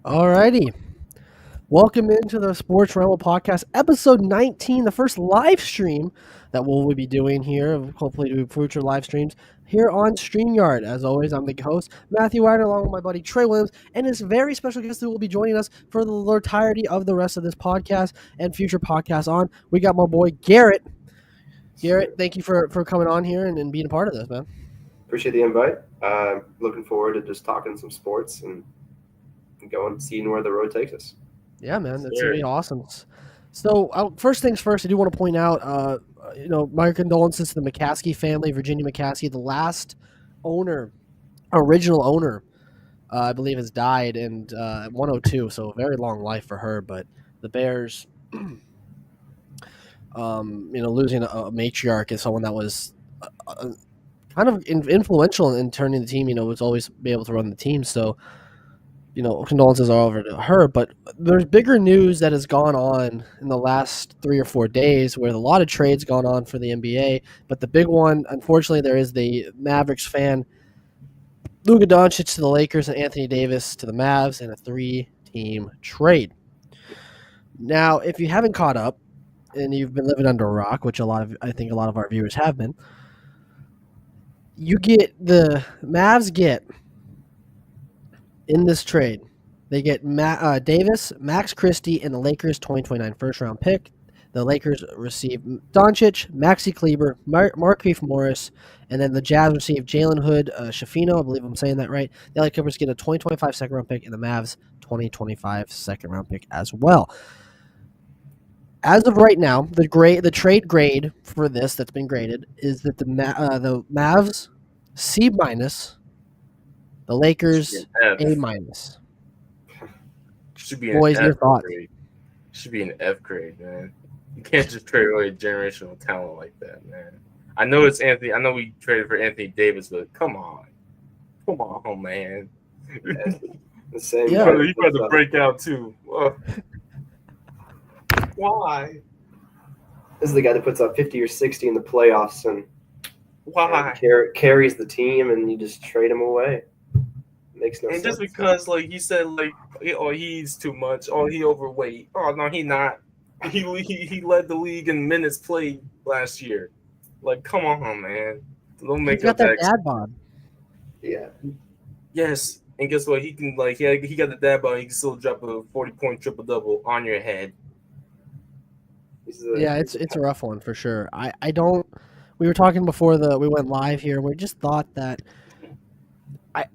Alrighty. Welcome into the Sports Ramble podcast, episode 19, the first live stream that we'll be doing here. Hopefully, do future live streams here on StreamYard. As always, I'm the host, Matthew Weiner, along with my buddy Trey Williams, and this very special guest who will be joining us for the entirety of the rest of this podcast and future podcasts on. We got my boy Garrett. Garrett, thank you for coming on here and being a part of this, man. Appreciate the invite. Looking forward to just talking some sports and going, seeing where the road takes us. Yeah, man, that's really awesome. So, first things first, I do want to point out, my condolences to the McCaskey family, Virginia McCaskey, the last original owner, I believe, has died at 102. So, a very long life for her. But the Bears, losing a matriarch is someone that was kind of influential in turning the team. Was always be able to run the team. So, condolences are over to her, but there's bigger news that has gone on in the last 3 or 4 days where a lot of trades gone on for the NBA, but the big one, unfortunately, there is the Mavericks fan, Luka Doncic to the Lakers and Anthony Davis to the Mavs in a 3-team trade. Now, if you haven't caught up and you've been living under a rock, which I think a lot of our viewers have been, the Mavs get in this trade, they get Davis, Max Christie, and the Lakers' 2029 first-round pick. The Lakers receive Doncic, Maxi Kleber, Markieff Morris, and then the Jazz receive Jalen Hood, Shafino, I believe I'm saying that right. The LA Clippers get a 2025 second-round pick, and the Mavs 2025 second-round pick as well. As of right now, the trade grade for this that's been graded is that the Mavs C-, the Lakers A-. Should be an Boys, F your thoughts? grade. Should be an F grade, man. You can't just trade away generational talent like that, man. I know it's Anthony. I know we traded for Anthony Davis, but come on, man. The same. You got to break out too. Why? This is the guy that puts up 50 or 60 in the playoffs and carries the team, and you just trade him away. Makes no sense. Just because, he said, he's too much. Oh, he overweight. Oh, no, he not. He led the league in minutes played last year. Come on, man. Don't make He's got that dad bod. Yeah. Yes, and guess what? He can he got the dad bod. He can still drop a 40-point triple double on your head. Yeah, it's a rough one for sure. I don't. We were talking before we went live here. We just thought that.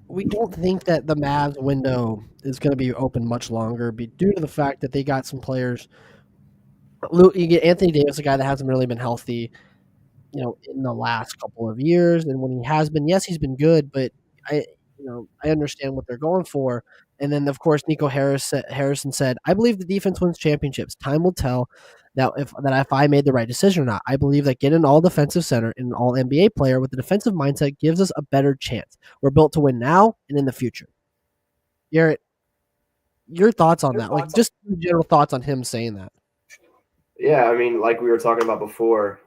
We don't think that the Mavs window is going to be open much longer due to the fact that they got some players. You get Anthony Davis, a guy that hasn't really been healthy, in the last couple of years. And when he has been, yes, he's been good, but I understand what they're going for. And then, of course, Nico Harrison said, "I believe the defense wins championships. Time will tell if I made the right decision or not. I believe that getting an all-defensive center and an all-NBA player with a defensive mindset gives us a better chance. We're built to win now and in the future." Garrett, your thoughts on that? Just general thoughts on him saying that. Yeah, I mean, like we were talking about before,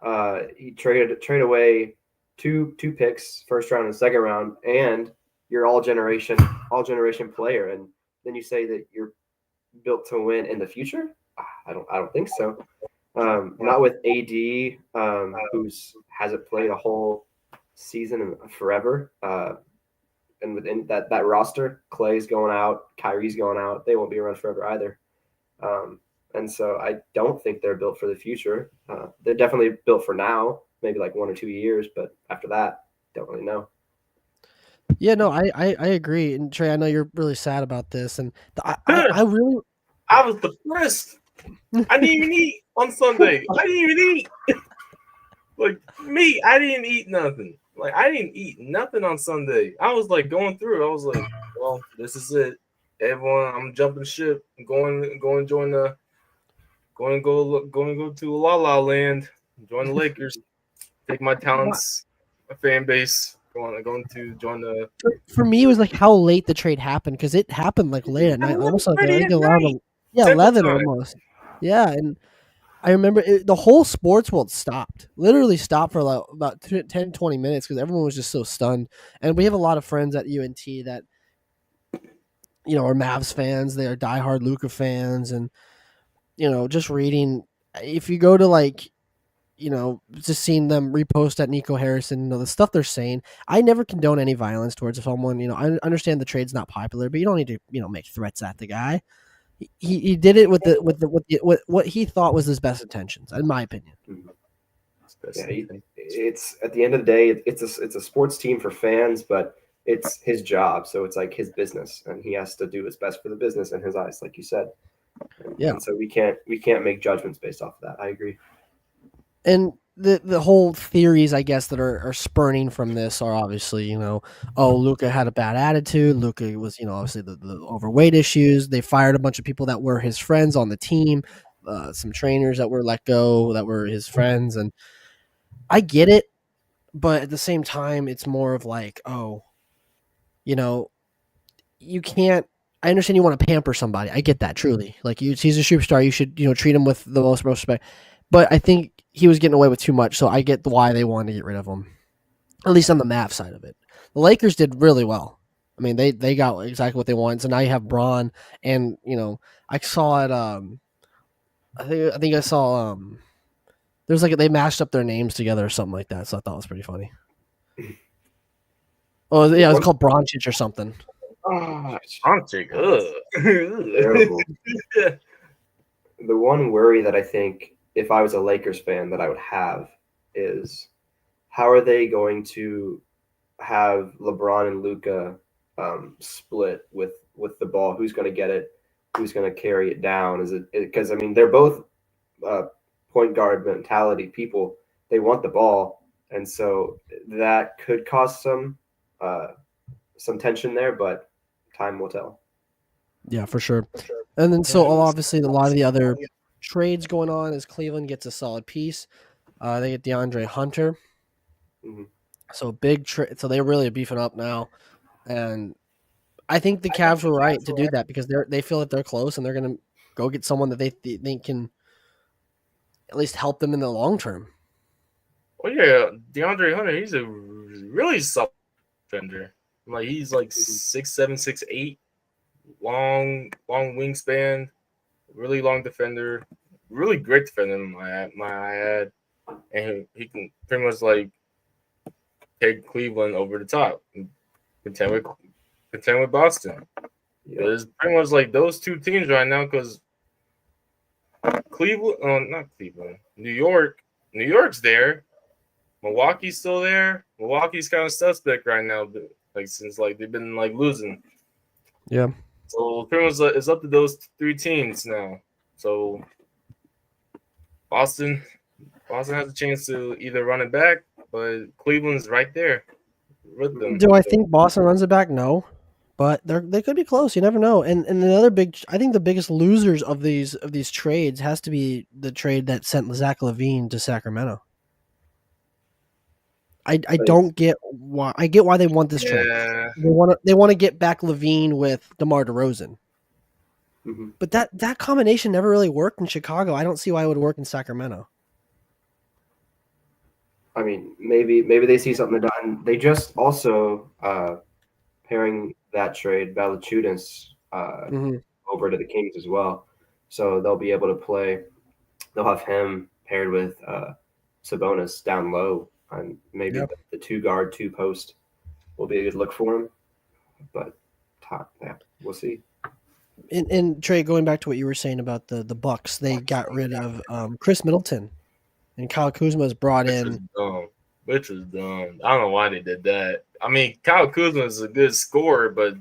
he traded away two picks, first round and second round, and your all generation player, and then you say that you're built to win in the future. I don't think so. Not with AD, who's hasn't played a whole season in forever. And within that roster, Clay's going out, Kyrie's going out. They won't be around forever either. And so I don't think they're built for the future. They're definitely built for now, maybe 1 or 2 years, but after that, don't really know. Yeah, no, I agree. And Trey, I know you're really sad about this, and I was depressed. I didn't even eat on Sunday. I didn't even eat. I didn't eat nothing. I didn't eat nothing on Sunday. I was going through. I was like, well, this is it. Everyone, I'm jumping ship. I'm going to go to La La Land. Join the Lakers. Take my talents, my fan base. Going to join the. For me, it was how late the trade happened, because it happened late at night, almost around 11 almost. Yeah, and I remember the whole sports world stopped. Literally stopped for about 10, 20 minutes because everyone was just so stunned. And we have a lot of friends at UNT that are Mavs fans. They are diehard Luka fans, and just reading. If you go to just seeing them repost at Nico Harrison, the stuff they're saying. I never condone any violence towards someone. I understand the trade's not popular, but you don't need to make threats at the guy. He did it with what he thought was his best intentions, in my opinion. Yeah, it's at the end of the day, it's a sports team for fans, but it's his job, so it's like his business, and he has to do his best for the business in his eyes, like you said. And so we can't make judgments based off of that. I agree. And the whole theories, I guess, that are spurning from this are obviously, Luka had a bad attitude. Luka was, obviously the overweight issues. They fired a bunch of people that were his friends on the team, some trainers that were let go that were his friends. And I get it, but at the same time, it's more of like, you can't. I understand you want to pamper somebody. I get that, truly. Like, he's a superstar. You should, treat him with the most respect. But I think he was getting away with too much, so I get why they wanted to get rid of him, at least on the Mavs side of it. The Lakers did really well. I mean, they got exactly what they wanted. So now you have Braun, and I saw it. I think I saw there's they mashed up their names together or something like that. So I thought it was pretty funny. Oh yeah, it was called Bronchich or something. Bronchich, terrible. The one worry that I think, if I was a Lakers fan, that I would have is, how are they going to have LeBron and Luka split with the ball? Who's going to get it? Who's going to carry it down? Is it because, I mean, they're both point guard mentality people. They want the ball, and so that could cause some tension there, but time will tell. Yeah, for sure. And then so obviously a lot of the other trades going on is Cleveland gets a solid piece. They get DeAndre Hunter. Mm-hmm. So big trade. So they're really beefing up now, and I think the Cavs were right to do that because they feel that they're close and they're going to go get someone that they think can at least help them in the long term. Oh yeah, DeAndre Hunter, he's a really solid defender. Like, he's like 6'7", 6'8", long wingspan, really long defender, really great defender. My ad, and he can pretty much like take Cleveland over the top, and contend with Boston. Yeah. It's pretty much like those two teams right now, because Cleveland, not Cleveland, New York's there. Milwaukee's still there. Milwaukee's kind of suspect right now, like since like they've been like losing. Yeah. So pretty much it's up to those three teams now. So Boston has a chance to either run it back, but Cleveland's right there with them. Do I think Boston runs it back? No, but they could be close. You never know. And another I think the biggest losers of these trades has to be the trade that sent Zach LaVine to Sacramento. I don't get why. I get why they want this trade. They want to get back LaVine with DeMar DeRozan. Mm-hmm. But that combination never really worked in Chicago. I don't see why it would work in Sacramento. I mean, maybe they see something done. They just also pairing that trade Valanciunas over to the Kings as well, so they'll be able to play. They'll have him paired with Sabonis down low, and maybe the 2-guard 2-post will be a good look for him. But yeah, we'll see. And Trey, going back to what you were saying about the Bucks, they got rid of Chris Middleton, and Kyle Kuzma is brought in. Which was dumb. I don't know why they did that. I mean, Kyle Kuzma is a good scorer, but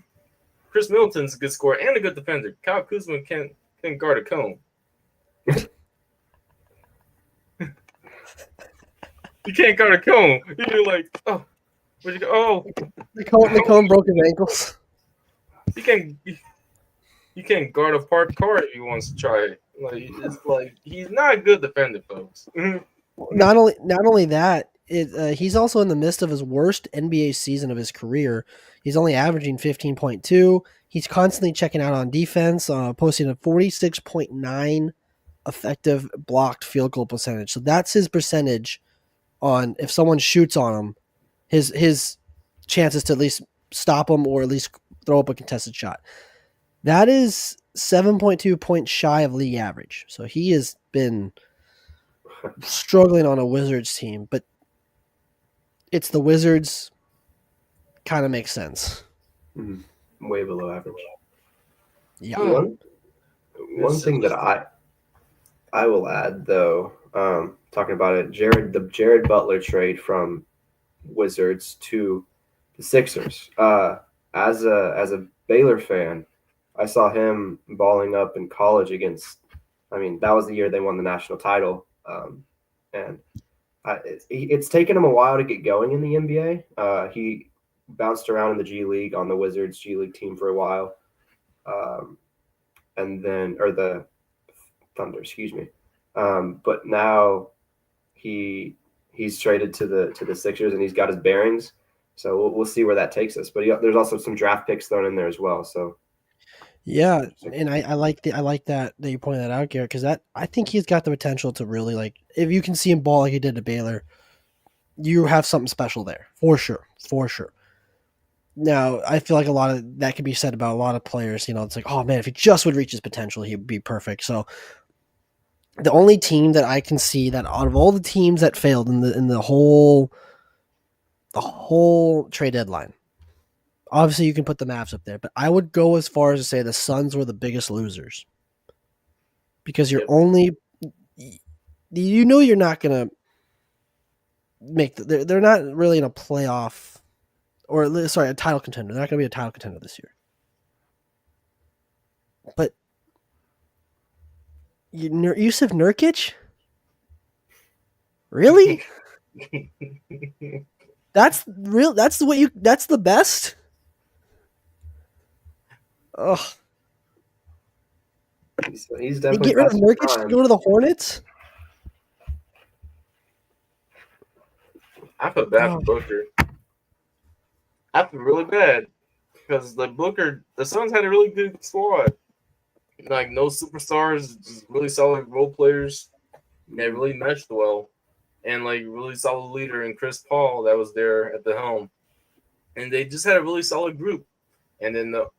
Chris Middleton's a good scorer and a good defender. Kyle Kuzma can't guard a cone. You can't guard a cone. You're like, oh, where'd you go? Oh, the cone broke his ankles. You can't guard a parked car if he wants to try it. Like, it's like he's not a good defender, folks. Not only that, he's also in the midst of his worst NBA season of his career. He's only averaging 15.2. He's constantly checking out on defense, posting a 46.9 effective blocked field goal percentage. So that's his percentage on if someone shoots on him, his chances to at least stop him or at least throw up a contested shot. That is 7.2 points shy of league average. So he has been struggling on a Wizards team, but it's the Wizards. Kind of makes sense. Way below average. Yeah. One thing that I will add though, talking about it, the Jared Butler trade from Wizards to the Sixers. As a Baylor fan, I saw him balling up in college against. I mean, that was the year they won the national title, and it's taken him a while to get going in the NBA. He bounced around in the G League on the Wizards G League team for a while, and then or the Thunder, excuse me. But now he's traded to the Sixers and he's got his bearings. So we'll see where that takes us. But there's also some draft picks thrown in there as well. So yeah, and I like that you pointed that out, Garrett, because I think he's got the potential to really like if you can see him ball like he did at Baylor, you have something special there for sure, for sure. Now I feel like a lot of that could be said about a lot of players. It's like, oh man, if he just would reach his potential, he'd be perfect. So the only team that I can see that out of all the teams that failed in the whole trade deadline. Obviously, you can put the Mavs up there, but I would go as far as to say the Suns were the biggest losers because you're you're not gonna make. They're not really in a playoff or a title contender. They're not gonna be a title contender this year. But Yusuf Nurkic, really? That's real. That's what you. That's the best. Oh, he's definitely get rid of Nurkic to go to the Hornets. I feel bad for Booker. I feel really bad because the Suns had a really good squad. Like no superstars, just really solid role players. They really meshed well, and like really solid leader in Chris Paul that was there at the helm, and they just had a really solid group. And then the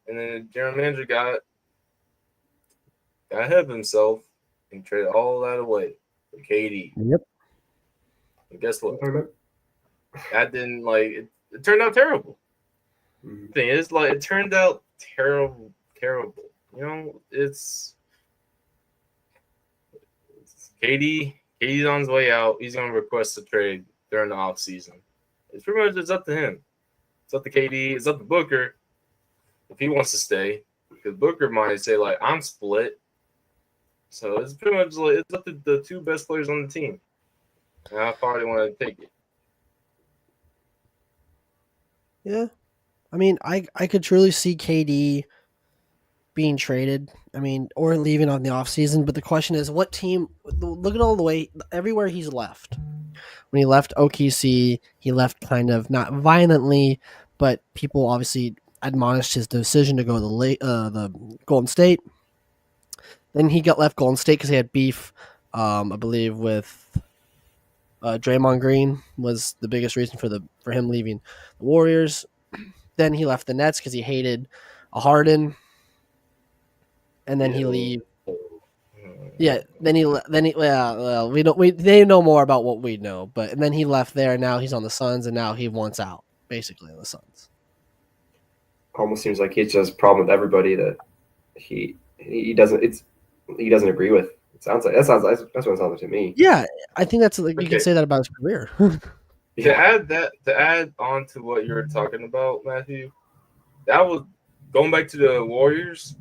general manager got ahead of himself and traded all that away for KD. Yep. And guess what? That didn't it turned out terrible. Mm-hmm. The thing is, it turned out terrible. It's KD's on his way out. He's gonna request a trade during the off season. It's pretty much up to him. It's up to KD. It's up to Booker if he wants to stay. Because Booker might say I'm split. So it's pretty much it's up to the two best players on the team. And how far they want to take it. Yeah. I mean, I could truly see KD being traded. I mean, or leaving on the offseason. But the question is, what team? Look at all the way everywhere he's left. When he left OKC, he left kind of not violently, but people obviously admonished his decision to go to the Golden State. Then he got left Golden State because he had beef, I believe, with Draymond Green was the biggest reason for him leaving the Warriors. Then he left the Nets because he hated Harden, and then he leave. Yeah, then he well they know more about what we know, and then he left there. And now he's on the Suns, and now he wants out basically on the Suns. Almost seems like he just a problem with everybody that he doesn't agree with. That's what it sounds like to me. Yeah, I think that's you can say that about his career. To add on to what you were talking about, Matthew, that was going back to the Warriors.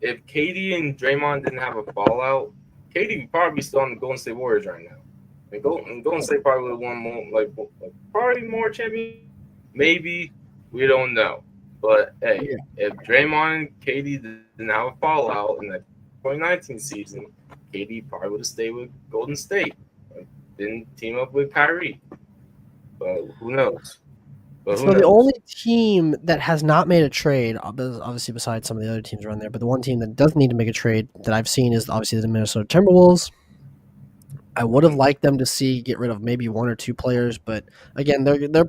If KD and Draymond didn't have a fallout, KD would probably be still on the Golden State Warriors right now. And Golden State probably would have won more, probably more champions. Maybe, we don't know. But hey, if Draymond and KD didn't have a fallout in the 2019 season, KD probably would have stayed with Golden State. Didn't team up with Kyrie. But who knows? The only team that has not made a trade, obviously besides some of the other teams around there, but the one team that does need to make a trade that I've seen is obviously the Minnesota Timberwolves. I would have liked them to get rid of maybe one or two players, but again, they're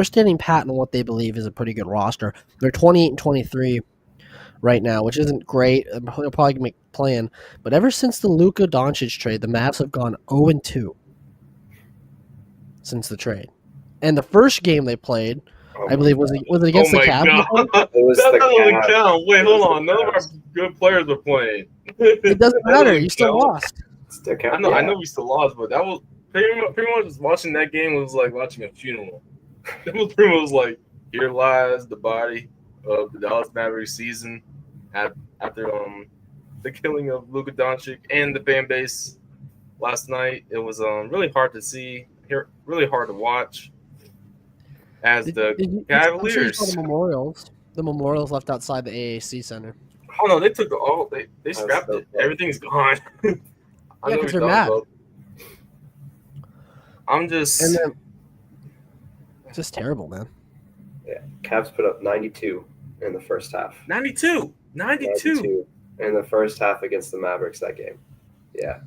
standing pat on what they believe is a pretty good roster. They're 28-23. right now, which isn't great. He'll probably make plan. But ever since the Luka Doncic trade, the Mavs have gone 0-2 since the trade. And the first game they played, Oh I my believe, was it against the my Cavs? god, It was that the doesn't Cavs. count. Wait, It hold was the on. None of our Cavs. good players are playing. It doesn't That matter. doesn't You still count. lost. Still count, I yeah. know we still lost, but that was pretty much just watching that game was like watching a funeral. It was pretty much like here lies the body of the Dallas Mavericks season after the killing of Luka Doncic and the fan base last night. It was really hard to see, really hard to watch as the I'm sure you Cavaliers. saw the memorials. The memorials left outside the AAC Center. Oh no, they took they scrapped so it. funny. Everything's gone. I Yeah, know what because you're they're talking mad. about. I'm just And then it's just terrible, man. Yeah, Cavs put up 92 in the first half. 92 in the first half against the Mavericks that game. Yeah.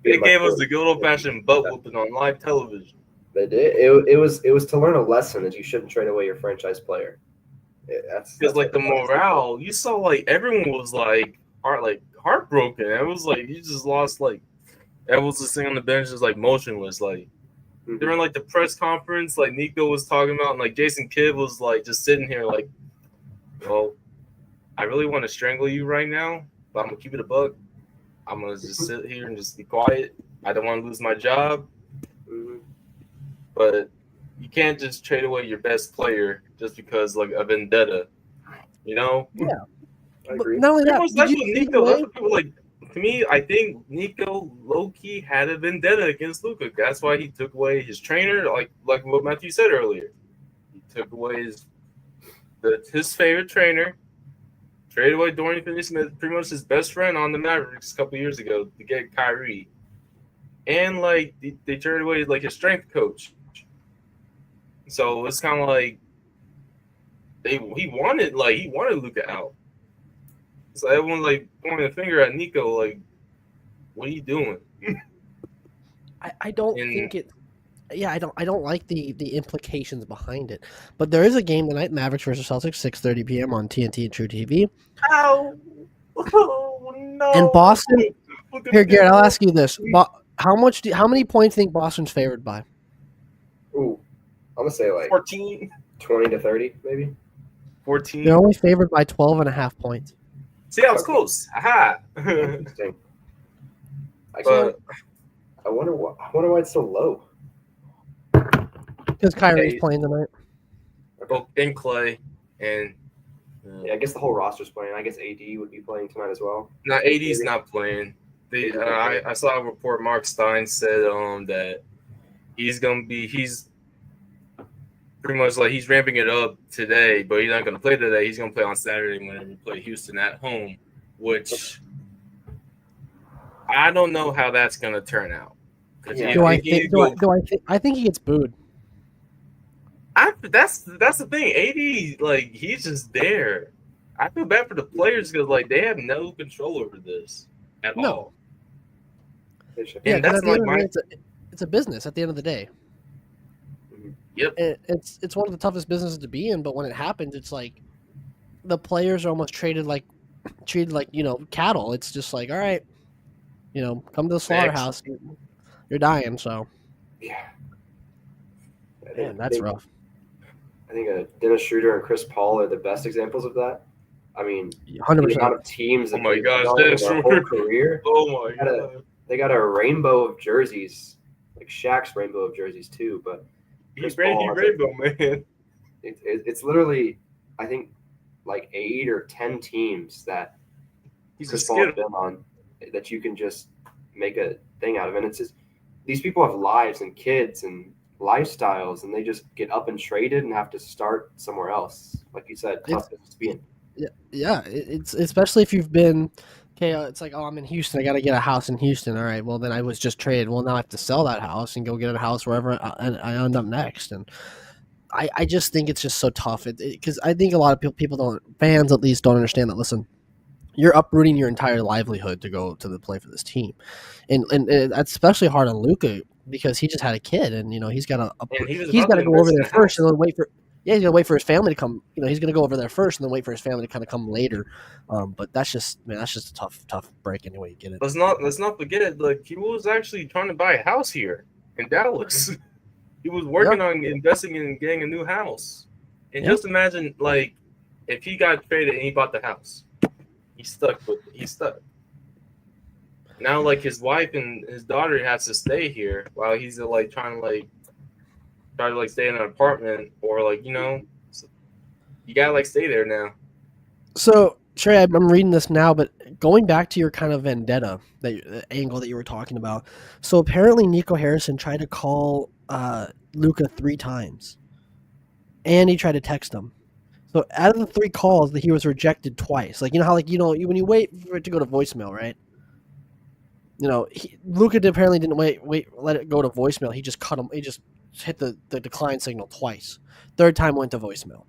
They gave us the good old fashioned butt whooping on live television. They did. It was to learn a lesson that you shouldn't trade away your franchise player. Because like the morale, you saw like everyone was like heartbroken. It was like you just lost like everyone was sitting on the bench just like motionless. Like during like the press conference, like Nico was talking about, and like Jason Kidd was like just sitting here like, well, I really want to strangle you right now, but I'm gonna keep it a buck. I'm gonna just sit here and just be quiet. I don't want to lose my job. But you can't just trade away your best player just because like a vendetta, you know? Yeah. I agree. Not only that, That's what Nico. That's what people like. To me, I think Nico low-key had a vendetta against Luka. That's why he took away his trainer, like what Matthew said earlier. He took away his favorite trainer, traded away Dorian Finney-Smith, pretty much his best friend on the Mavericks a couple years ago to get Kyrie, and like they traded away like his strength coach. So it's kind of like he wanted Luka out. So everyone's like pointing a finger at Nico, like, what are you doing? I don't think it. Yeah, I don't like the implications behind it. But there is a game tonight: Mavericks versus Celtics, 6:30 p.m. on TNT and True TV. Oh no! And Boston. Here, Garrett, I'll ask you this: how many points do you think Boston's favored by? Ooh, I'm gonna say like 14, 20 to 30, maybe. 14. They're only favored by 12.5 points. See, I was close. Aha! Interesting. But I wonder why it's so low. Because Kyrie's playing tonight. and Clay and Yeah, I guess the whole roster's playing. I guess AD would be playing tonight as well. no, AD's not playing. I saw a report. Mark Stein said that he's pretty much like he's ramping it up today, but he's not going to play today. He's going to play on Saturday whenever we play Houston at home, which I don't know how that's going to turn out. Yeah. I think he gets booed. That's the thing. AD, like, he's just there. I feel bad for the players because like they have no control over this at all. Yeah, and that's like it's a business at the end of the day. Yep. It's one of the toughest businesses to be in, but when it happens, it's like the players are almost treated like cattle. It's just like, all right, come to the slaughterhouse. You're dying, so yeah. Man, that's rough. I think Dennis Schroeder and Chris Paul are the best examples of that. I mean, 100%. the amount of teams that oh my gosh, Dennis Schroeder whole career. Oh my god. They got a rainbow of jerseys, like Shaq's rainbow of jerseys too. But He's rainbow, man. It's literally, I think, like 8 or 10 teams that Chris Paul has been on that you can just make a thing out of. And it's just these people have lives and kids and lifestyles, and they just get up and traded and have to start somewhere else. Like you said, tough business to be in. Yeah, it's especially if you've been it's like, I'm in Houston, I got to get a house in Houston. All right, well then I was just traded. Well, now I have to sell that house and go get a house wherever I end up next. And I just think it's just so tough because I think a lot of people fans at least don't understand that. Listen, you're uprooting your entire livelihood to go to the play for this team, and that's especially hard on Luka because he just had a kid, and he's got to go over there first and then wait for. Yeah, he's gonna wait for his family to come. He's gonna go over there first, and then wait for his family to kind of come later. But that's just a tough break anyway. You get it. Let's not forget, like, he was actually trying to buy a house here in Dallas. He was Yeah. working on investing in getting a new house. And Yeah. just imagine, like, if he got traded and he bought the house, he's stuck. Now, like, his wife and his daughter has to stay here while he's like trying to stay in an apartment, or like, you gotta like stay there now. So, Trey, I'm reading this now, but going back to your kind of vendetta angle that you were talking about. So apparently, Nico Harrison tried to call Luca 3 times, and he tried to text him. So out of the 3 calls, he was rejected twice. Like, how like when you wait for it to go to voicemail, right? Luca apparently didn't let it go to voicemail. He just cut him. He just hit the decline signal twice. Third time went to voicemail.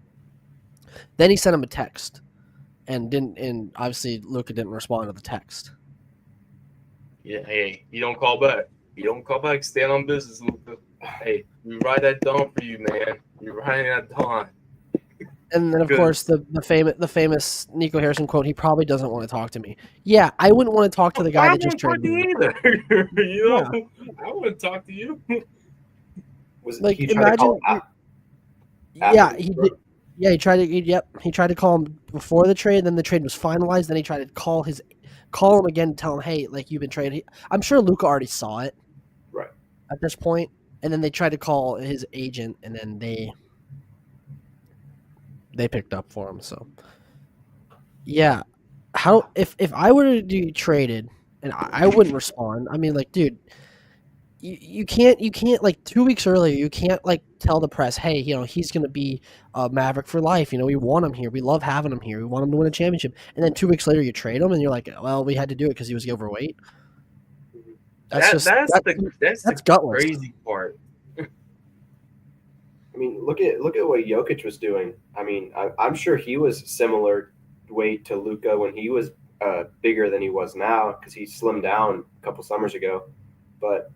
Then he sent him a text, and obviously Luca didn't respond to the text. Yeah, hey, you don't call back. You don't call back. Stand on business, Luca. Hey, we ride that dawn for you, man. You're riding that dawn. And then, of course, the famous Nico Harrison quote: "He probably doesn't want to talk to me." Yeah, I wouldn't want to talk to the guy that just traded me. Either. I wouldn't talk to you. Like, imagine. Yeah, he did. Yeah, he tried to. He tried to call him before the trade. Then the trade was finalized. Then he tried to call him again, and tell him, "Hey, like, you've been traded." I'm sure Luca already saw it, right, at this point. And then they tried to call his agent, and then they picked up for him. So, yeah, if I were to be traded, and I wouldn't respond. I mean, like, dude. You can't like 2 weeks earlier, you can't like tell the press, hey, he's going to be a Maverick for life. We want him here. We love having him here. We want him to win a championship. And then 2 weeks later you trade him and you're like, well, we had to do it because he was overweight. That's gutless. Crazy part. I mean, look at what Jokic was doing. I mean, I'm sure he was similar weight to Luka when he was bigger than he was now because he slimmed down a couple summers ago. But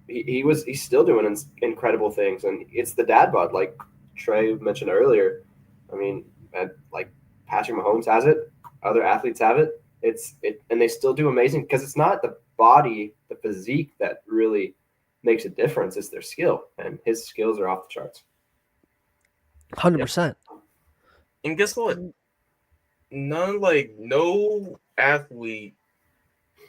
he's still doing incredible things, and it's the dad bod, like Trey mentioned earlier. I mean, like Patrick Mahomes has it, other athletes have it. And they still do amazing because it's not the body, the physique that really makes a difference. It's their skill, and his skills are off the charts. 100%. And guess what? No athlete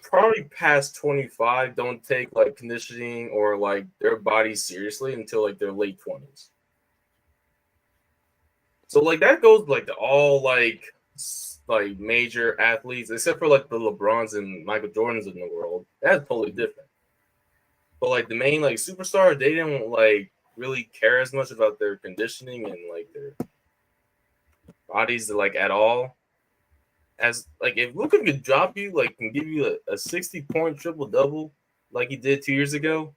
probably past 25 don't take like conditioning or like their body seriously until like their late 20s. So like that goes like to all like major athletes, except for like the LeBrons and Michael Jordans in the world. That's totally different. But like the main like superstars, they didn't like really care as much about their conditioning and like their bodies like at all. As like if Luka could drop you, like can give you a 60-point triple double like he did 2 years ago,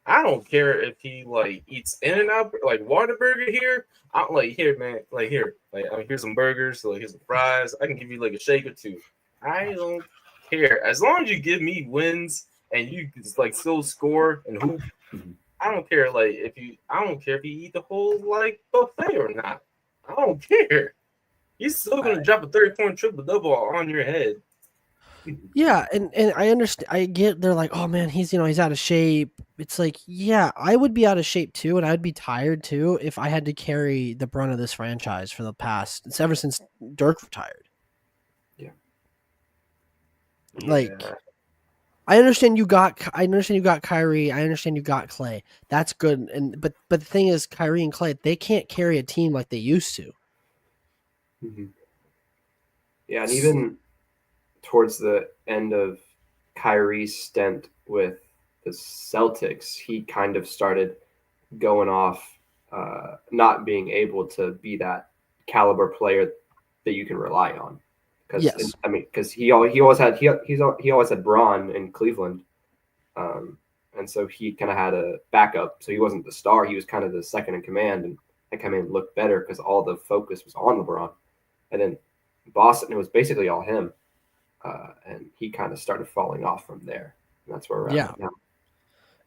I don't care if he like eats In-N-Out like Whataburger here. I'm like, here, man, like here, like here's some burgers, like here's some fries. I can give you like a shake or two. I don't care as long as you give me wins and you just like still score and hoop. I don't care I don't care if you eat the whole like buffet or not. I don't care. He's still going to drop a 30-point triple double on your head. Yeah, and I understand. I get they're like, oh man, he's out of shape. It's like, yeah, I would be out of shape too, and I'd be tired too if I had to carry the brunt of this franchise for the past. It's ever since Dirk retired. Yeah. Like, I understand you got Kyrie. I understand you got Clay. That's good. But the thing is, Kyrie and Clay, they can't carry a team like they used to. Mm-hmm. Yeah, and even towards the end of Kyrie's stint with the Celtics, he kind of started going off, not being able to be that caliber player that you can rely on. Because he always had Braun in Cleveland, and so he kind of had a backup. So he wasn't the star; he was kind of the second in command, and that kind of looked better because all the focus was on LeBron. And then Boston, it was basically all him. And he kind of started falling off from there. And that's where we're at right now.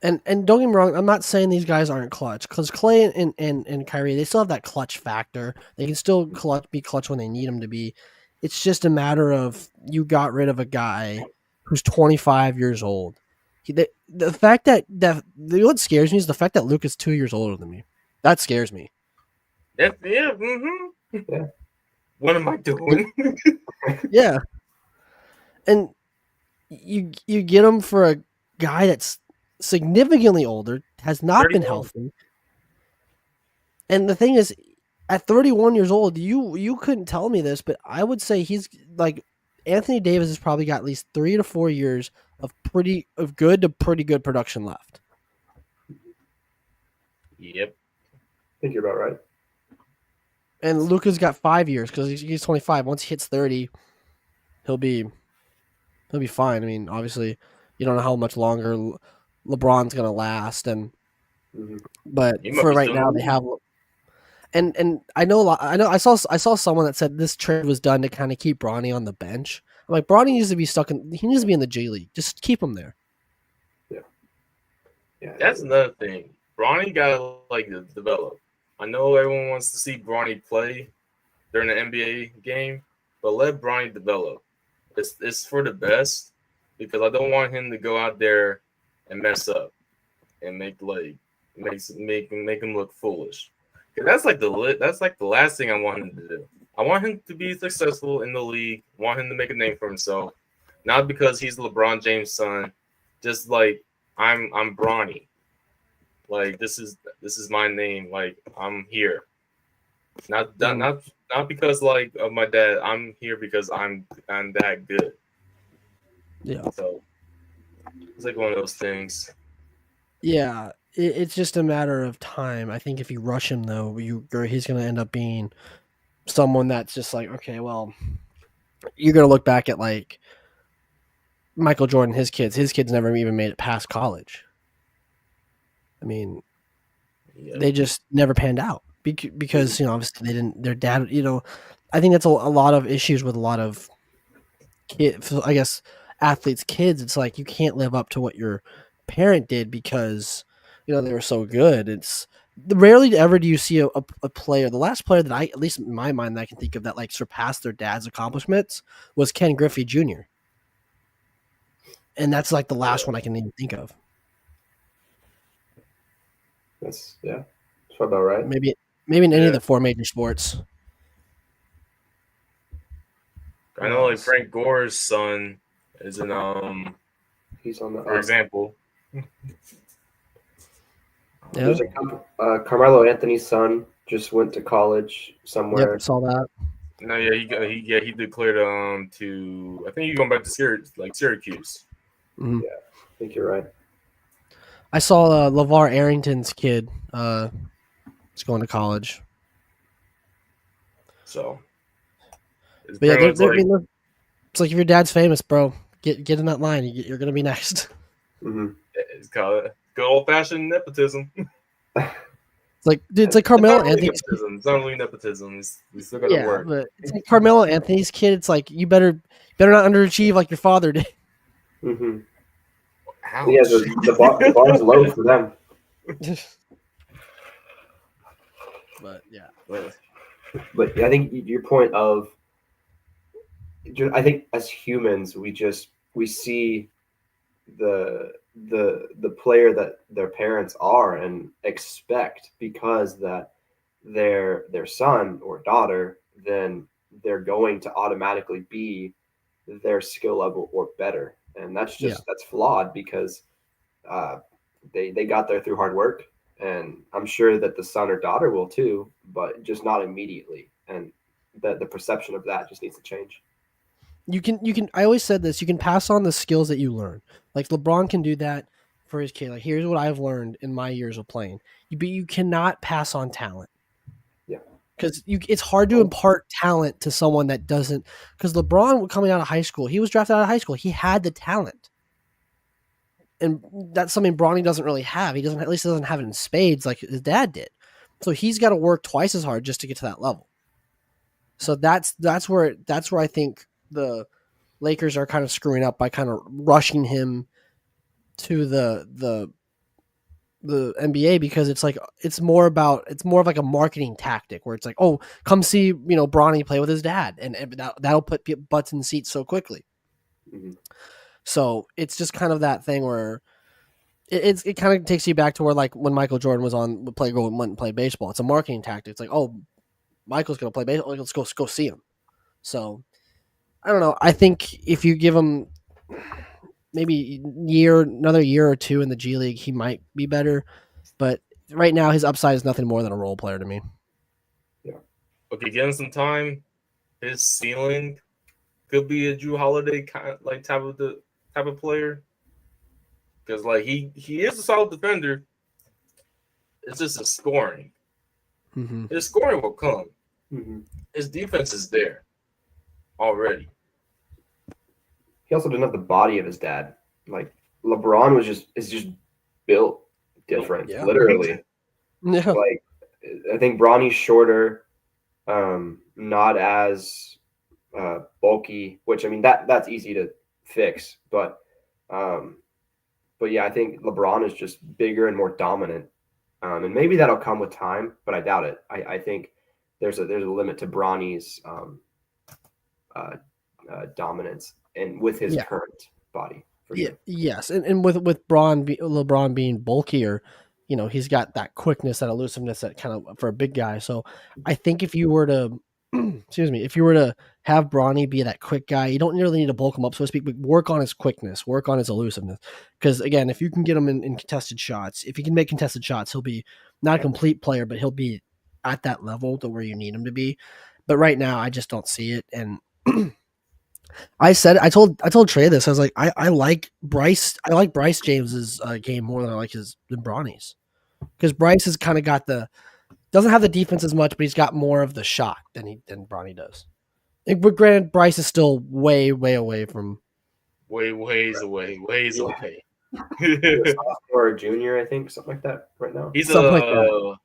And don't get me wrong, I'm not saying these guys aren't clutch because Clay and Kyrie, they still have that clutch factor. They can still be clutch when they need them to be. It's just a matter of you got rid of a guy who's 25 years old. The fact what scares me is the fact that Luke is 2 years older than me. That scares me. Yeah. Yeah. What am I doing? Yeah, and you get him for a guy that's significantly older, has not been 31. healthy. And the thing is, at 31 years old, you couldn't tell me this, but I would say he's like Anthony Davis has probably got at least 3 to 4 years of good to pretty good production left. Yep. I think you're about right. And Luka's got 5 years because he's 25. Once he hits 30, he'll be fine. I mean, obviously, you don't know how much longer LeBron's gonna last, but He might for be right still in now, the they league. have. And I know a lot. I saw someone that said this trade was done to kind of keep Bronny on the bench. I'm like, Bronny needs to be he needs to be in the G League. Just keep him there. Yeah. That's another thing. Bronny gotta like develop. I know everyone wants to see Bronny play during the NBA game, but let Bronny develop. It's for the best because I don't want him to go out there and mess up and make him look foolish. 'Cause that's like the last thing I want him to do. I want him to be successful in the league. I want him to make a name for himself, not because he's LeBron James' son. Just like I'm Bronny. Like this is my name. Like I'm here. Not because like of my dad. I'm here because I'm that good. Yeah, So it's like one of those things. yeah. It's just a matter of time. I think if you rush him, though, he's going to end up being someone that's just like, okay, well, you're going to look back at like Michael Jordan, his kids. His kids never even made it past college. I mean, Yeah. they just never panned out because obviously they didn't. Their dad, I think that's a lot of issues with a lot of kids. I guess athletes' kids. It's like you can't live up to what your parent did because they were so good. It's rarely ever do you see a player. The last player that at least in my mind, that I can think of that like surpassed their dad's accomplishments was Ken Griffey Jr. And that's like the last one I can even think of. That's about right. Maybe in any of the four major sports. I know like Frank Gore's son is in He's on the for example. There's Carmelo Anthony's son just went to college somewhere. Yep, saw that. No, he declared to I think he's going back to Syracuse. Mm-hmm. Yeah, I think you're right. I saw LeVar Arrington's kid is going to college. So, but yeah, it's like if your dad's famous, bro, get in that line. You're gonna be next. Mm-hmm. It's called good old fashioned nepetism. It's like Carmelo Anthony's kid. It's not really nepotism. We still gotta work. But it's like Carmelo Anthony's kid. It's like you better not underachieve like your father did. Mm-hmm. Yeah, the bar's low for them. But yeah. But I think your point of, I think as humans we see the player that their parents are and expect because that their son or daughter, then they're going to automatically be their skill level or better, and that's flawed because they got there through hard work, and I'm sure that the son or daughter will too, but just not immediately, and the perception of that just needs to change. You can. I always said this. You can pass on the skills that you learn. Like LeBron can do that for his kid. Like, here's what I've learned in my years of playing. But you cannot pass on talent. Yeah, because it's hard to impart talent to someone that doesn't. Because LeBron coming out of high school, he was drafted out of high school. He had the talent, and that's something Bronny doesn't really have. He doesn't have it in spades like his dad did. So he's got to work twice as hard just to get to that level. So that's where I think the Lakers are kind of screwing up by kind of rushing him to the the NBA because it's like it's more of like a marketing tactic where it's like, oh, come see Bronny play with his dad, and that'll put butts in seats so quickly. Mhm. So it's just kind of that thing where it kind of takes you back to where like when Michael Jordan went and play baseball. It's a marketing tactic. It's like, oh, Michael's gonna play baseball. Let's go see him. So I don't know. I think if you give him maybe another year or two in the G League, he might be better. But right now, his upside is nothing more than a role player to me. Okay, give him some time. His ceiling could be a Drew Holiday type of player. Because like he is a solid defender. It's just his scoring. Mm-hmm. His scoring will come. Mm-hmm. His defense is there already. He also didn't have the body of his dad. Like LeBron is just built different, Yeah. literally. Yeah. Like I think Bronny's shorter, not as bulky. Which I mean that's easy to fix, but yeah, I think LeBron is just bigger and more dominant, and maybe that'll come with time, but I doubt it. I think there's a limit to Bronny's dominance and with his current body. For sure. Yes, and with LeBron being bulkier, he's got that quickness, that elusiveness, that kind of for a big guy. So I think if you were to, if you were to have Bronny be that quick guy, you don't really need to bulk him up, so to speak, but work on his quickness, work on his elusiveness. Because again, if you can get him in contested shots, if he can make contested shots, he'll be not a complete player, but he'll be at that level to where you need him to be. But right now, I just don't see it, and I told Trey this. I was like, I like Bryce James's game more than I like than Bronny's, because Bryce has kind of got doesn't have the defense as much, but he's got more of the shot than Bronny does. But granted, Bryce is still way away from ways away. Okay. He's a sophomore or junior, I think, something like that right now. He's something like that.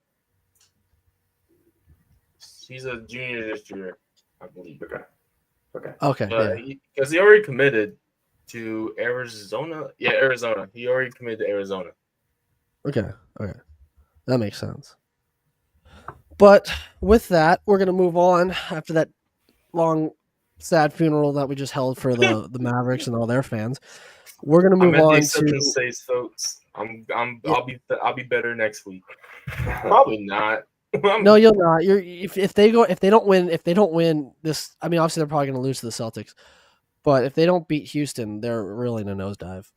He's a junior this year, I believe. Okay. Because he already committed to Arizona. Yeah, Arizona. He already committed to Arizona. Okay. That makes sense. But with that, we're going to move on after that long, sad funeral that we just held for the Mavericks and all their fans. We're going to move on to says, folks. I'll be better next week. Probably not. No, you'll not. If they don't win this, I mean, obviously they're probably going to lose to the Celtics, but if they don't beat Houston, they're really in a nosedive.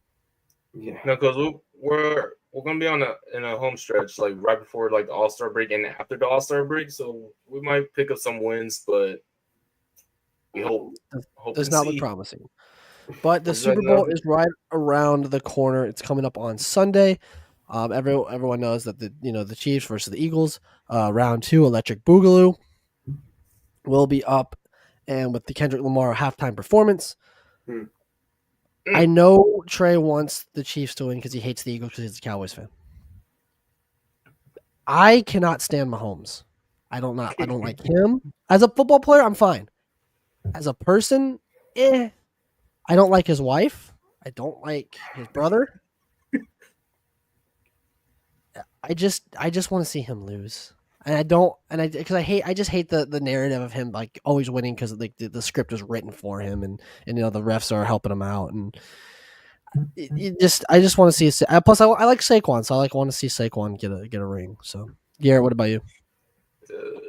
Yeah, no, because we're going to be in a home stretch like right before like the All-Star break and after the All-Star break, so we might pick up some wins, but we hope does not look promising. But the Super Bowl is right around the corner. It's coming up on Sunday. Everyone knows that the Chiefs versus the Eagles, round 2, Electric Boogaloo, will be up, and with the Kendrick Lamar halftime performance. I know Trey wants the Chiefs to win because he hates the Eagles because he's a Cowboys fan. I cannot stand Mahomes. I don't like him as a football player. I'm fine. As a person, I don't like his wife. I don't like his brother. I just want to see him lose, and I just hate the narrative of him like always winning because like the script was written for him, and the refs are helping him out, and I just want to see. Plus, I like Saquon, so I want to see Saquon get a ring. So, Garrett, what about you?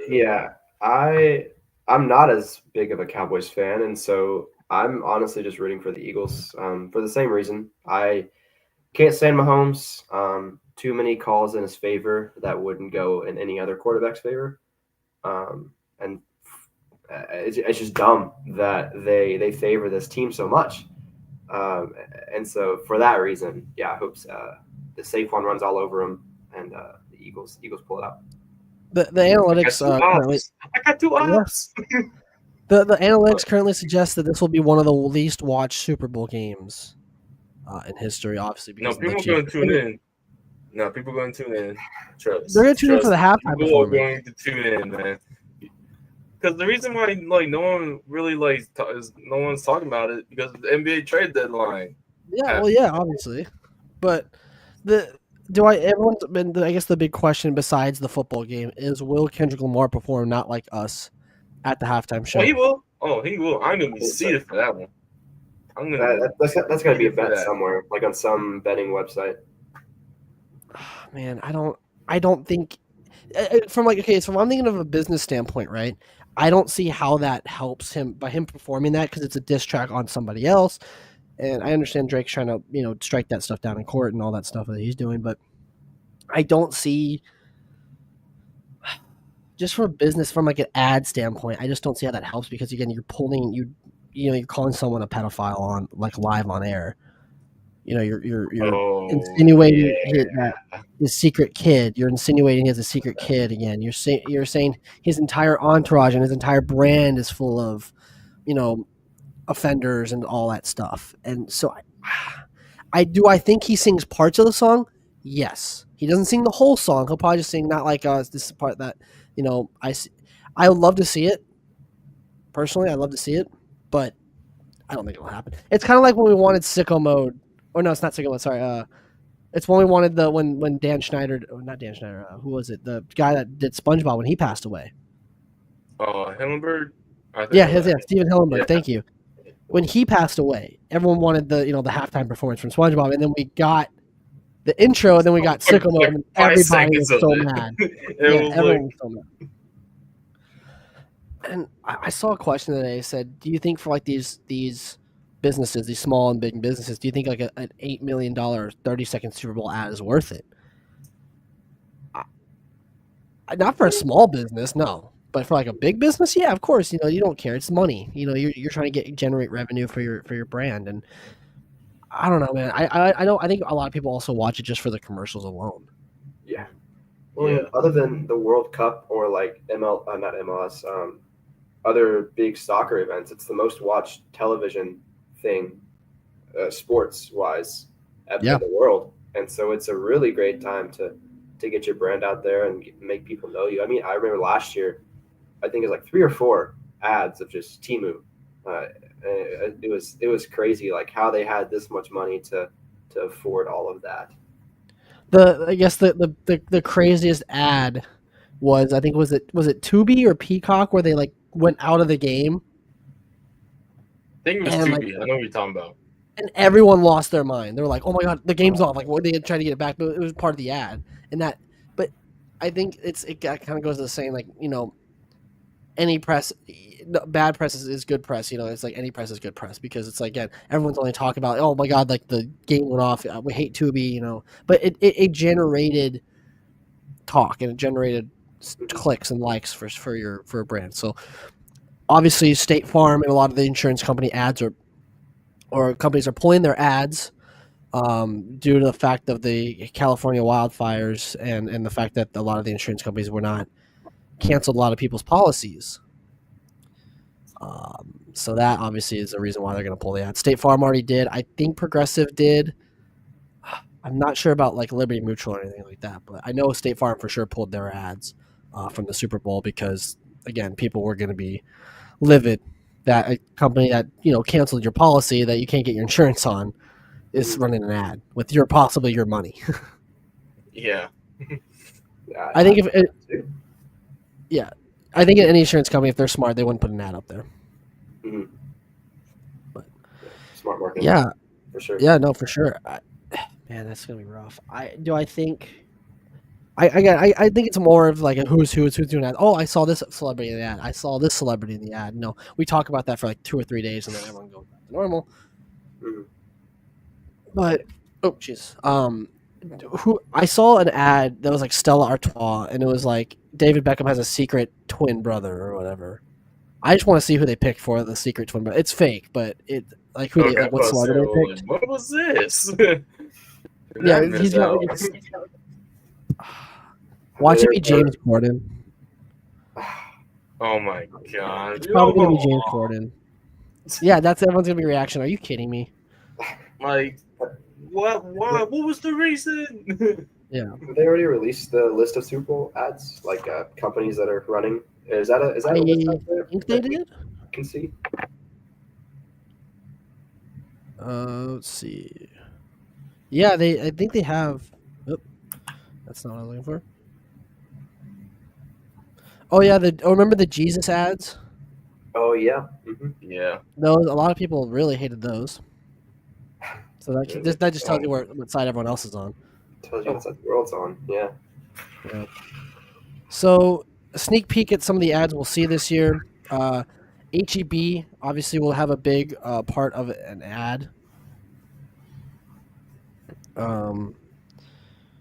Yeah, I'm not as big of a Cowboys fan, and so I'm honestly just rooting for the Eagles for the same reason. I can't stand Mahomes. Too many calls in his favor that wouldn't go in any other quarterback's favor, and it's just dumb that they favor this team so much. And so for that reason, yeah, I hope the Saquon runs all over him, and the Eagles pull it out. The analytics currently. I got 2 ops. The analytics currently suggest that this will be one of the least watched Super Bowl games in history, obviously. Because people are going to tune in. No, people are going to tune in. Trust. They're going to tune in for the halftime People are performance. going to tune in, man. Because the reason why no one really no one's talking about it because of the NBA trade deadline. Yeah, well, yeah, obviously, but Everyone's been. I guess the big question besides the football game is, will Kendrick Lamar perform not like us at the halftime show? Oh, he will. Oh, he will. I'm gonna be It's seated for that one. I'm gonna. that's got to be a seated for bet that. somewhere, like on some betting website. Man, I don't think from like okay, so I'm thinking of a business standpoint, right? I don't see how that helps him by him performing that because it's a diss track on somebody else, and I understand Drake's trying to strike that stuff down in court and all that stuff that he's doing, but I don't see just from a business from like an ad standpoint, I just don't see how that helps because again, you're calling someone a pedophile on like live on air. You're Oh, insinuating yeah. that his secret kid. You're insinuating he has a secret kid again. You're saying his entire entourage and his entire brand is full of, offenders and all that stuff. And so, I think he sings parts of the song. Yes, he doesn't sing the whole song. He'll probably just sing not like this is the part that I would love to see it. Personally, I'd love to see it, but I don't think it'll happen. It's kind of like when we wanted sicko mode. Or no, it's not sicko mode. Sorry. It's when we wanted when Dan Schneider, not Dan Schneider. Who was it? The guy that did SpongeBob when he passed away. Hillenberg. Steven Hillenberg. Yeah. Thank you. When he passed away, everyone wanted the halftime performance from SpongeBob, and then we got the intro, and then we got sicko mode, and everybody was so mad. Everyone was so mad. And I saw a question today. It said, "Do you think for like these businesses, these small and big businesses, do you think like an $8 million 30-second Super Bowl ad is worth it?" Not for a small business, no. But for like a big business, yeah, of course. You don't care. It's money. You're trying to generate revenue for your brand, and I don't know, man. I don't. I think a lot of people also watch it just for the commercials alone. Yeah. Well, other than the World Cup or like not MLS, other big soccer events, it's the most watched television thing, sports wise, in the world. And so it's a really great time to get your brand out there and make people know you. I mean, I remember last year, I think it was like 3 or 4 ads of just Temu. It was crazy, like how they had this much money to afford all of that. I guess the craziest ad was, I think, was it Tubi or Peacock where they like went out of the game? I think it was Tubi. I know what you're talking about. And everyone lost their mind. They were like, "Oh my god, the game's off!" Like, what they tried to get it back, but it was part of the ad. And that, but I think it kind of goes to the saying, like, any press, bad press is good press. It's like any press is good press because it's like, again, everyone's only talking about, oh my god, like the game went off. We hate Tubi, but it generated talk and it generated clicks and likes for a brand. So obviously, State Farm and a lot of the insurance company ads or companies are pulling their ads due to the fact of the California wildfires and the fact that a lot of the insurance companies were not canceled a lot of people's policies. So that obviously is the reason why they're going to pull the ad. State Farm already did. I think Progressive did. I'm not sure about like Liberty Mutual or anything like that, but I know State Farm for sure pulled their ads from the Super Bowl because, again, people were going to be livid that a company that canceled your policy that you can't get your insurance on is running an ad with possibly your money. Yeah. I think I think any insurance company, if they're smart, they wouldn't put an ad up there. Mm-hmm. But smart marketing. Yeah, for sure. Yeah, no, for sure. Man, that's gonna be rough. I think it's more of like a who's doing that. Oh, I saw this celebrity in the ad. I saw this celebrity in the ad. No, we talk about that for like 2 or 3 days, and then everyone goes back to normal. Mm-hmm. But jeez, who I saw an ad that was like Stella Artois, and it was like David Beckham has a secret twin brother or whatever. I just want to see who they picked for the secret twin brother. It's fake, but it like who they what celebrity they picked. What was this? Yeah, he's got. Watch it be James Corden. Oh my god! It's probably gonna be James Corden. Yeah, that's everyone's gonna be reaction. Are you kidding me? Like, what? What was the reason? Yeah. Did they already released the list of Super Bowl ads, like companies that are running? Is that a list out there? I think they did. I can see. Let's see. Yeah, I think they have. That's not what I was looking for. Oh yeah, remember the Jesus ads? Oh yeah. Mm-hmm. Yeah. Those a lot of people really hated those. So that just tells you what side everyone else is on. Tells you what side the world's on. Yeah. Yeah. So a sneak peek at some of the ads we'll see this year. HEB obviously will have a big part of an ad.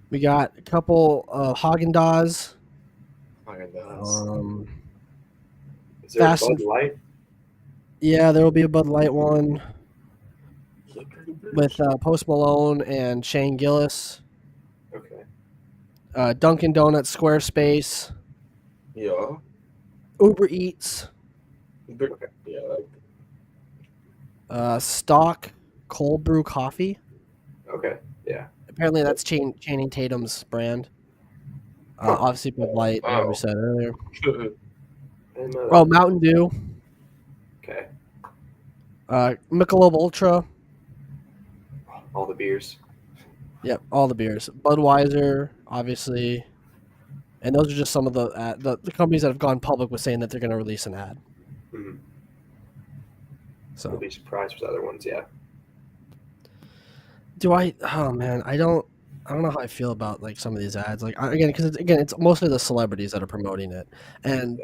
We got a couple of Haagen-Dazs. Is there a Fast Bud and Light? yeah, there will be a Bud Light one with Post Malone and Shane Gillis. Okay. Dunkin' Donuts, Squarespace, Yeah. Uber Eats, Yeah. Stock Cold Brew Coffee. Okay. Yeah. Apparently, that's Channing Tatum's brand. Obviously, Bud Light, as we said earlier. I didn't know that. Oh, Mountain Dew, Okay. Michelob Ultra. All the beers. Yep, all the beers. Budweiser, obviously, and those are just some of the companies that have gone public with saying that they're going to release an ad. Mm-hmm. So I'll be surprised with other ones. Yeah. do I? Oh man, I don't know how I feel about like some of these ads. Like because it's mostly the celebrities that are promoting it, and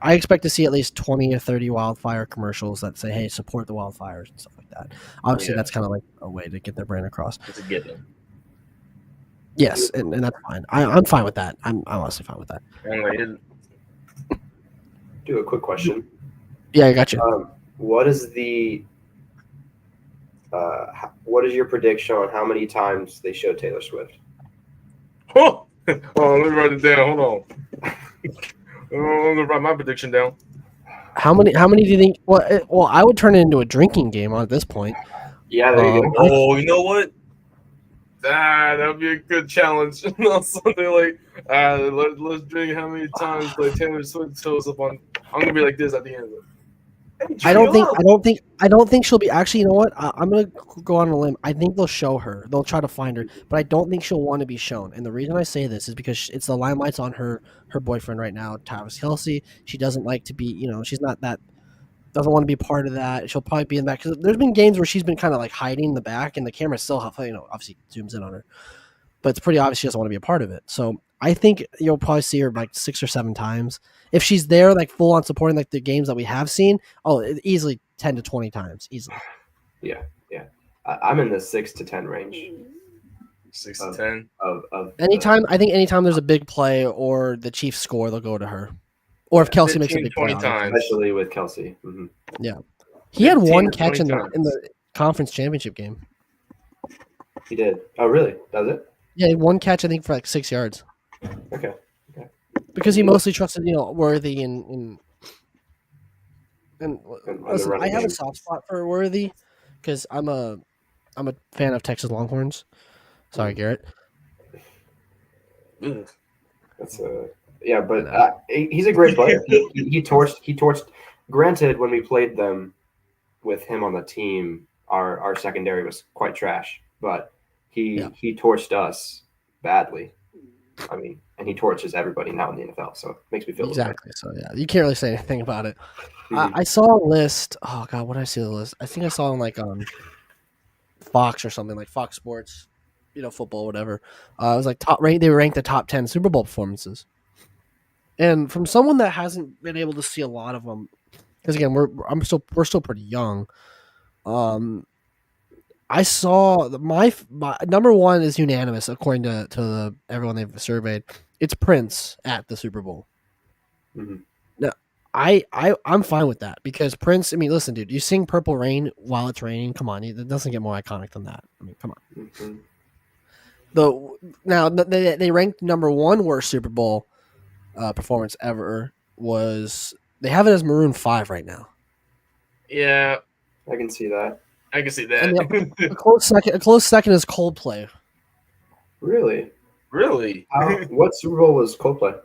I expect to see at least 20 or 30 wildfire commercials that say, "Hey, support the wildfires" and stuff like that. Obviously, that's kind of like a way to get their brand across. It's a given. Yes, and that's fine. I'm fine with that. I'm honestly fine with that. Do a quick question. Yeah, I got you. What is your prediction on how many times they show Taylor Swift? Oh, let me write it down. Hold on. I'm gonna write my prediction down. How many do you think? Well, I would turn it into a drinking game at this point. Yeah, there you go. Oh, you know what? That'd be a good challenge. Something like, let's drink how many times like Taylor Swift shows up on. I'm gonna be like this at the end. I don't think she'll be. Actually, you know what? I'm gonna go on a limb. I think they'll show her. They'll try to find her, but I don't think she'll want to be shown. And the reason I say this is because it's the limelight's on her boyfriend right now, Travis Kelce. She doesn't like to be. She's not that. Doesn't want to be part of that. She'll probably be in the back because there's been games where she's been kind of like hiding in the back, and the camera still, obviously zooms in on her, but it's pretty obvious she doesn't want to be a part of it. So I think you'll probably see her like 6 or 7 times if she's there, like full on supporting like the games that we have seen. Oh, easily 10 to 20 times, easily. Yeah. I'm in the 6 to 10 range. 6 to 10 of anytime. I think anytime there's a big play or the Chiefs score, they'll go to her. Or if Kelce makes a big play, especially with Kelce. Mm-hmm. Yeah, he had 1 catch in the conference championship game. He did. Oh, really? Does it? Yeah, he had 1 catch, I think, for like 6 yards. Okay. Because he mostly trusted, Worthy and listen, I have a soft spot for Worthy because I'm a fan of Texas Longhorns. Sorry, Garrett. That's yeah, but he's a great player. He torched. Granted, when we played them with him on the team, our secondary was quite trash, but he torched us badly. I mean, and he torches everybody now in the NFL, so it makes me feel exactly. So yeah, you can't really say anything about it. I saw a list. Oh god, what did I see the list? I think I saw on like Fox or something, like Fox Sports, football, whatever. It was like they ranked the top 10 Super Bowl performances. And from someone that hasn't been able to see a lot of them, because again, we're still pretty young. I saw my number 1 is unanimous according to everyone they've surveyed. It's Prince at the Super Bowl. Mm-hmm. Now, I'm fine with that because Prince. I mean, listen, dude, you sing "Purple Rain" while it's raining. Come on, it doesn't get more iconic than that. I mean, come on. Mm-hmm. Now they ranked number 1 worst Super Bowl performance ever was they have it as Maroon 5 right now. Yeah, I can see that. And a close second is Coldplay. Really? What Super Bowl was Coldplay?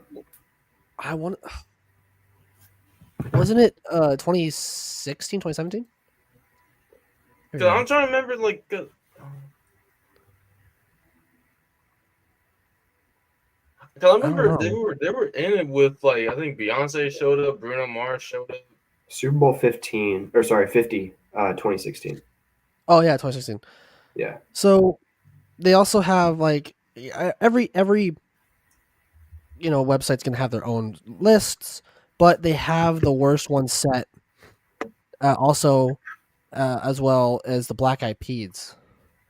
Wasn't it 2016, 2017? I'm trying to remember 'Cause I I don't remember know. they were in it with like I think Beyonce showed up, Bruno Mars showed up. Super Bowl 15 or sorry 50, 2016. Oh yeah, 2016. Yeah. So they also have like every website's gonna have their own lists, but they have the worst one set also as well as the Black Eyed Peas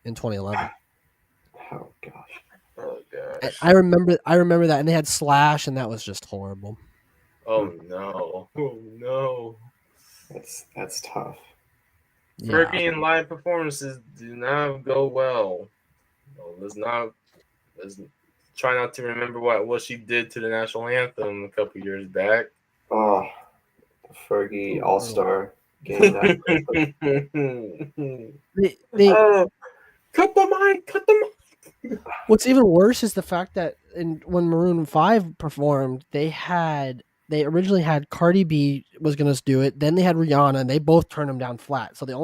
in 2011. Oh gosh. Oh I, gosh. I remember that, and they had Slash, and that was just horrible. Oh no. Oh no. That's tough. Yeah, Fergie and live performances do not go well. No, let's try not to remember what she did to the national anthem a couple years back. Oh, Fergie Ooh, All brutal. Star game. They Oh, cut the mic! Cut the mic! What's even worse is the fact that when Maroon 5 performed, they originally had Cardi B was going to do it, then they had Rihanna, and they both turned them down flat. So the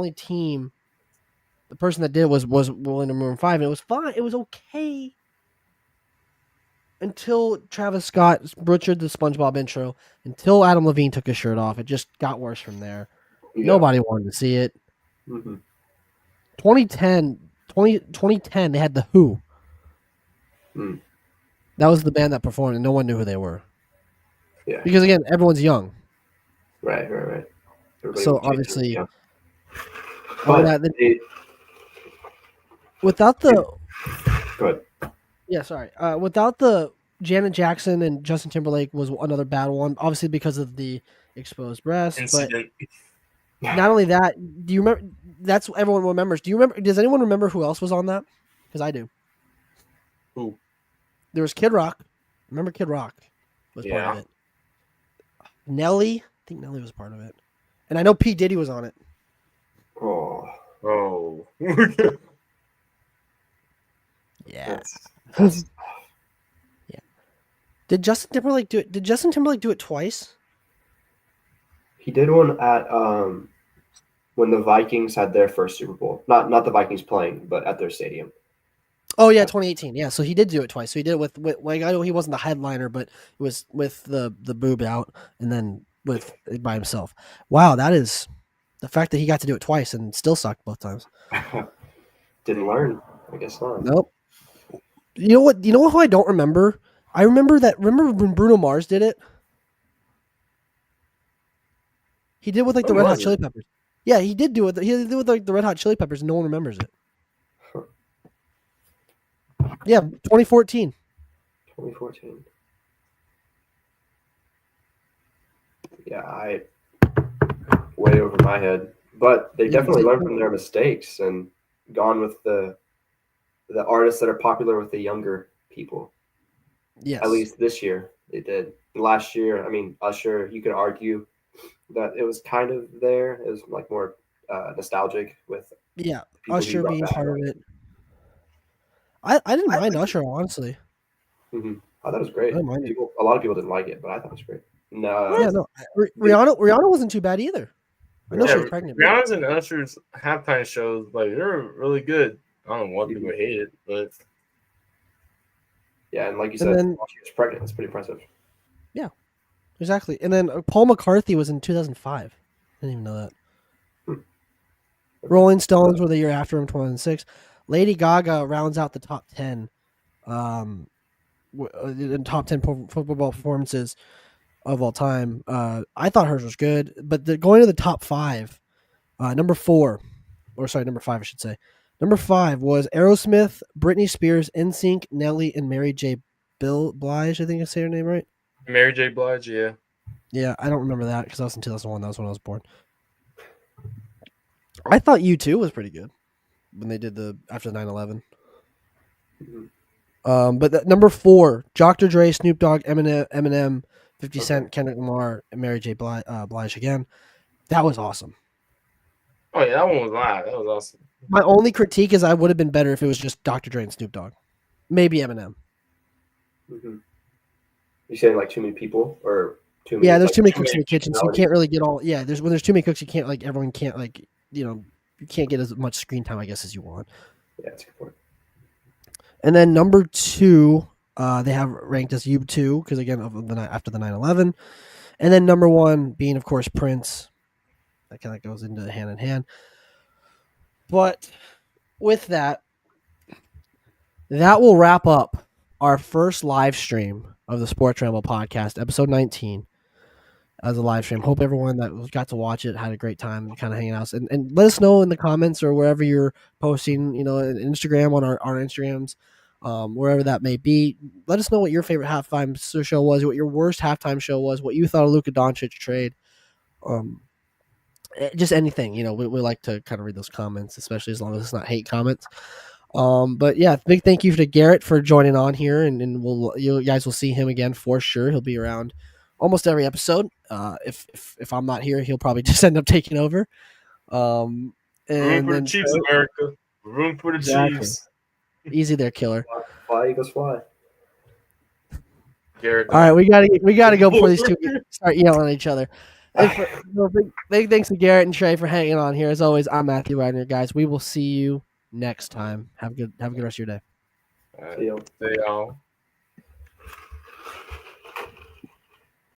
person that did was willing to Maroon 5, and it was fine. It was okay until Travis Scott butchered the SpongeBob intro, until Adam Levine took his shirt off. It just got worse from there. Yeah. Nobody wanted to see it. Mm-hmm. 2010, they had The Who. Mm. That was the band that performed, and no one knew who they were. Yeah. Because again, everyone's young. Right. Everybody So was chasing obviously, young. But But it, without the good. without the Janet Jackson and Justin Timberlake was another bad one. Obviously because of the exposed breast, but Incident. not only that. Do you remember? That's what everyone remembers. Do you remember? Does anyone remember who else was on that? Because I do. Who? There was Kid Rock. Remember Kid Rock was part of Yeah. it. Nelly, I think Nelly was part of it, and I know P Diddy was on it. Oh, Oh. Yeah. that's Did Justin Timberlake do it? Did Justin Timberlake do it twice? he did one at when the Vikings had their first Super Bowl. Not the Vikings playing, but at their stadium. Oh yeah, 2018. Yeah, so he did do it twice. So he did it with like I know he wasn't the headliner, but it was with the boob out, and then with by himself. Wow, that is the fact that he got to do it twice and still sucked both times. Didn't learn. I guess not. Nope. You know what? You know who I don't remember? I remember that. Remember when Bruno Mars did it? He did with like the When Red Hot was Chili it? Peppers. Yeah, he did do it. He did it with like the Red Hot Chili Peppers. And no one remembers it. Yeah, 2014. 2014. Yeah, I way over my head. But they Yeah, definitely they- learned from their mistakes and gone with the artists that are popular with the younger people. Yes. At least this year they did. Last year, I mean, Usher, you could argue that it was kind of there. It was like more nostalgic with Yeah, people who Usher brought being back. part of it. I didn't mind Usher, honestly. Mm-hmm. I thought it was I great. didn't mind it. A lot of people didn't like it, but I thought it was great. No, Yeah, no. Rihanna wasn't too bad either. I know Yeah, she was pregnant. but- Rihanna's and Usher's halftime shows, like they're really good. I don't know why people hate it, but yeah, and like you And said, then- while she was pregnant. It's pretty impressive. Exactly. And then Paul McCarthy was in 2005. I didn't even know that. Hmm. Rolling Stones were the year after him, 2006. Lady Gaga rounds out the top 10 in top 10 football performances of all time. I thought hers was good, but going to the top 5, number 5, I should say. Number 5 was Aerosmith, Britney Spears, NSYNC, Nelly, and Mary J. Blige. I think I say her name right. Mary J. Blige, yeah. Yeah, I don't remember that because that was in 2001. That was when I was born. I thought U2 was pretty good when they did after 9/11. Mhm. But number 4, Dr. Dre, Snoop Dogg, Eminem, 50 Okay. Cent, Kendrick Lamar, and Mary J. Blige again. That was awesome. Oh yeah, that one was live. That was awesome. My only critique is I would have been better if it was just Dr. Dre and Snoop Dogg. Maybe Eminem. Mm-hmm. You saying like too many people or too many? Yeah, there's like, too many too cooks in the kitchen, so you personalities? can't really get all. Yeah, when there's too many cooks, you can't everyone can't you can't get as much screen time, I guess, as you want. Yeah, that's a good point. And then number 2, They have ranked as U2 because again after the 9/11, and then number 1 being of course Prince. That kind of goes into hand in hand. But with that, that will wrap up our first live stream of the Sports Ramble podcast, episode 19. As a live stream. Hope everyone that got to watch it had a great time kind of hanging out. And let us know in the comments or wherever you're posting, Instagram on our Instagrams, wherever that may be. Let us know what your favorite halftime show was, what your worst halftime show was, what you thought of Luka Doncic trade. Just anything, we like to kind of read those comments, especially as long as it's not hate comments. But yeah, big thank you to Garrett for joining on here, and you guys will see him again for sure. He'll be around almost every episode. If I'm not here, he'll probably just end up taking over. Room for the Chiefs, America. Room for the Chiefs. Easy there, killer. Fly, Eagles, fly. Garrett, all right, we gotta go before these two start yelling at each other. Big thanks to Garrett and Trey for hanging on here. As always, I'm Matthew Wagner, guys. We will see you next time. Have a good rest of your day. See you. Stay y'all.